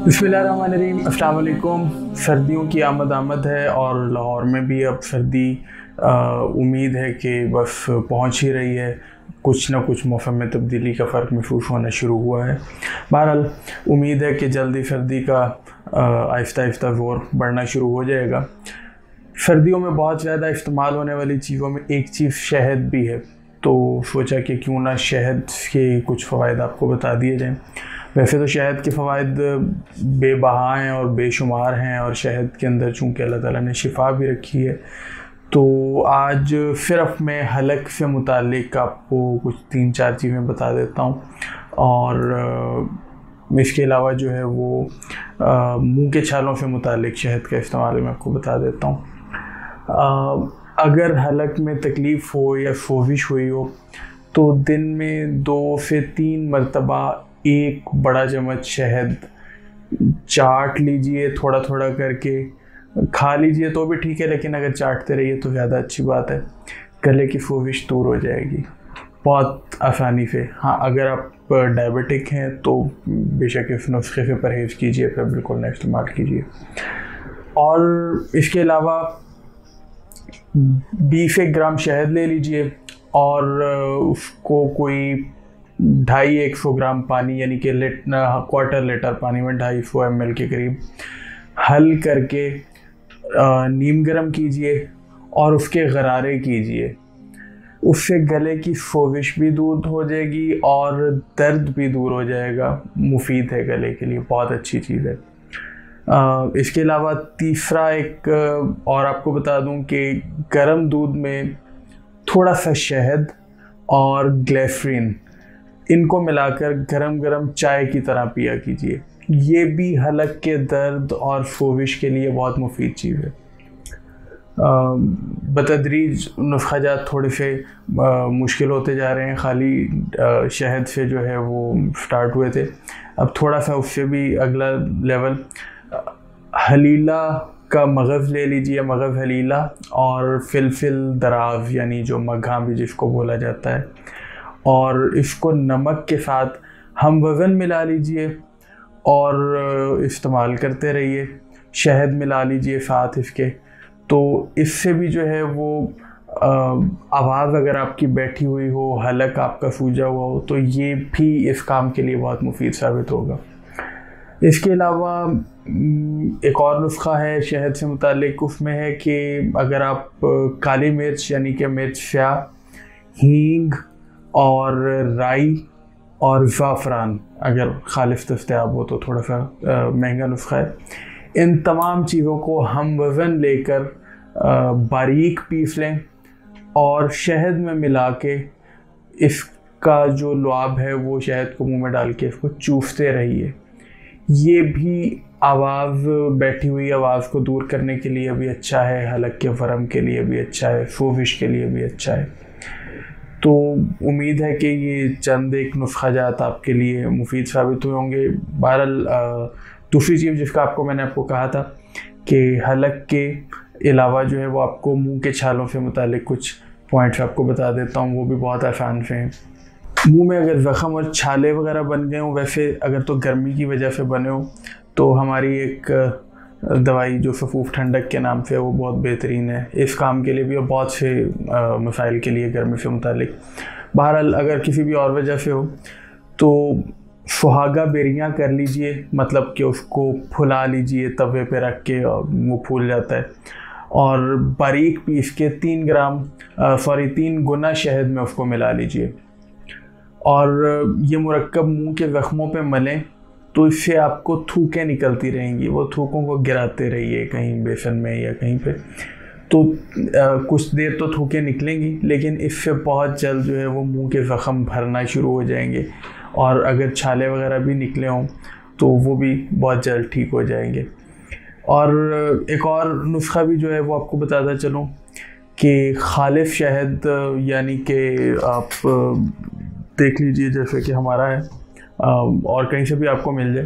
बिस्मिल्लाहिर्रहमानिर्रहीम। अस्सलाम वालेकुम। सर्दियों की आमद है और लाहौर में भी अब सर्दी उम्मीद है कि बस पहुंच ही रही है। कुछ ना कुछ मौसम में तब्दीली का फ़र्क महसूस होना शुरू हुआ है। बहरहाल उम्मीद है कि जल्दी सर्दी का आहिस्ता आहिस्ता ज़ोर बढ़ना शुरू हो जाएगा। सर्दियों में बहुत ज़्यादा इस्तेमाल होने वाली चीज़ों में एक चीज़ शहद भी है, तो सोचा कि क्यों ना शहद के कुछ फ़वाइद आपको बता दिए जाएं। वैसे तो शहद के फ़वाइद बेबहा हैं और बेशुमार हैं, और शहद के अंदर चूँकि अल्लाह ताला ने शिफा भी रखी है, तो आज सिर्फ मैं हलक से मुतालिक आपको कुछ 3-4 चीज़ें बता देता हूँ। और इसके अलावा जो है वो मुंह के छालों से मुतालिक शहद का इस्तेमाल मैं आपको बता देता हूँ। अगर हलक में तकलीफ़ हो या सोजिश हुई हो तो दिन में 2 से 3 मरतबा एक बड़ा चम्मच शहद चाट लीजिए, थोड़ा थोड़ा करके खा लीजिए तो भी ठीक है, लेकिन अगर चाटते रहिए तो ज़्यादा अच्छी बात है। गले की सोजिश दूर हो जाएगी बहुत आसानी से। हाँ, अगर आप डायबिटिक हैं तो बेशक इस नुस्खे से परहेज़ कीजिए, फिर बिल्कुल ना इस्तेमाल कीजिए। और इसके अलावा 20 ग्राम शहद ले लीजिए और उसको कोई 250-100 ग्राम पानी, यानी कि क्वार्टर लीटर पानी में 250 ml के करीब हल करके नीम गर्म कीजिए और उसके गरारे कीजिए। उससे गले की सोजिश भी दूर हो जाएगी और दर्द भी दूर हो जाएगा। मुफीद है गले के लिए, बहुत अच्छी चीज़ है। इसके अलावा तीसरा एक और आपको बता दूं कि गर्म दूध में थोड़ा सा शहद और ग्लिसरीन, इनको मिलाकर गरम गरम चाय की तरह पिया कीजिए। ये भी हलक के दर्द और सोजिश के लिए बहुत मुफीद चीज़ है। बतदरीज नुस्खाजात थोड़े से मुश्किल होते जा रहे हैं। खाली शहद से जो है वो स्टार्ट हुए थे, अब थोड़ा सा उससे भी अगला लेवल। हलीला का मगज़ ले लीजिए, मगज़ हलीला, और फिलफिल दराज यानी जो मग्घा भी जिसको बोला जाता है, और इसको नमक के साथ हम वज़न मिला लीजिए और इस्तेमाल करते रहिए। शहद मिला लीजिए साथ इसके, तो इससे भी जो है वो आवाज़ अगर आपकी बैठी हुई हो, हलक आपका सूजा हुआ हो, तो ये भी इस काम के लिए बहुत मुफीद साबित होगा। इसके अलावा एक और नुस्खा है शहद से मुतालिक, उसमें है कि अगर आप काली मिर्च यानी कि मिर्च स्याह, हींग और राई और ज़ाफ़रान अगर खालिस दस्तयाब हो तो थोड़ा सा महंगा नुस्खा है, इन तमाम चीज़ों को हम वज़न लेकर बारीक पीस लें और शहद में मिला के इसका जो लुआब है वो शहद को मुंह में डाल के इसको चूसते रहिए। ये भी आवाज़, बैठी हुई आवाज़ को दूर करने के लिए भी अच्छा है, हलक के वरम के लिए भी अच्छा है, सोजिश के लिए भी अच्छा है। तो उम्मीद है कि ये चंद एक नुस्खाजात आपके लिए मुफीद साबित हुए होंगे। बहरहाल दूसरी चीज़ जिसका आपको मैंने आपको कहा था कि हलक के अलावा जो है वो आपको मुंह के छालों से मुतालिक कुछ पॉइंट्स आपको बता देता हूँ, वो भी बहुत आसान से हैं। मुंह में अगर ज़ख़म और छाले वगैरह बन गए हों, वैसे अगर तो गर्मी की वजह से बने हो, तो हमारी एक दवाई जो सफूफ ठंडक के नाम से है वो बहुत बेहतरीन है इस काम के लिए भी, और बहुत से मसाइल के लिए गर्मी से मुतालिक। बहरहाल अगर किसी भी और वजह से हो तो सुहागा बेरियाँ कर लीजिए, मतलब कि उसको फुला लीजिए तवे पे रख के, और वो फूल जाता है, और बारीक पीस के 3 गुना शहद में उसको मिला लीजिए और ये मुरक्कब मुंह के ज़ख्मों पे मलें, तो इससे आपको थूकें निकलती रहेंगी। वो थूकों को गिराते रहिए कहीं बेसन में या कहीं पे, तो कुछ देर तो थूकें निकलेंगी, लेकिन इससे बहुत जल्द जो है वो मुंह के ज़ख़म भरना शुरू हो जाएंगे, और अगर छाले वगैरह भी निकले हों तो वो भी बहुत जल्द ठीक हो जाएंगे। और एक और नुस्खा भी जो है वो आपको बताता चलूँ कि खालिस शहद, यानी कि आप देख लीजिए जैसे कि हमारा है और कहीं से भी आपको मिल जाए,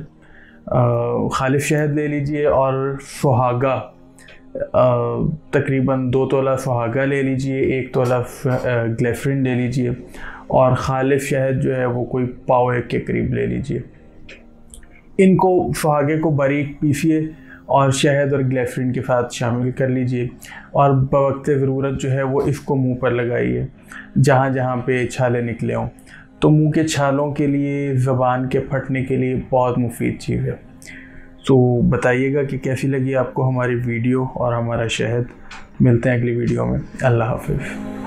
खालिस शहद ले लीजिए और सुहागा, तकरीबन 2 तोला सुहागा ले लीजिए, 1 तोला ग्लिसरीन ले लीजिए, और खालिस शहद जो है वो कोई पाव 1 के करीब ले लीजिए। इनको सुहागे को बारीक पीसिए और शहद और ग्लिसरीन के साथ शामिल कर लीजिए और बवक्त ज़रूरत जो है वो इसको मुंह पर लगाइए जहाँ जहाँ पे छाले निकले हों। तो मुंह के छालों के लिए, ज़बान के फटने के लिए बहुत मुफीद चीज़ है। तो बताइएगा कि कैसी लगी आपको हमारी वीडियो और हमारा शहद। मिलते हैं अगली वीडियो में। अल्लाह हाफ़िज़।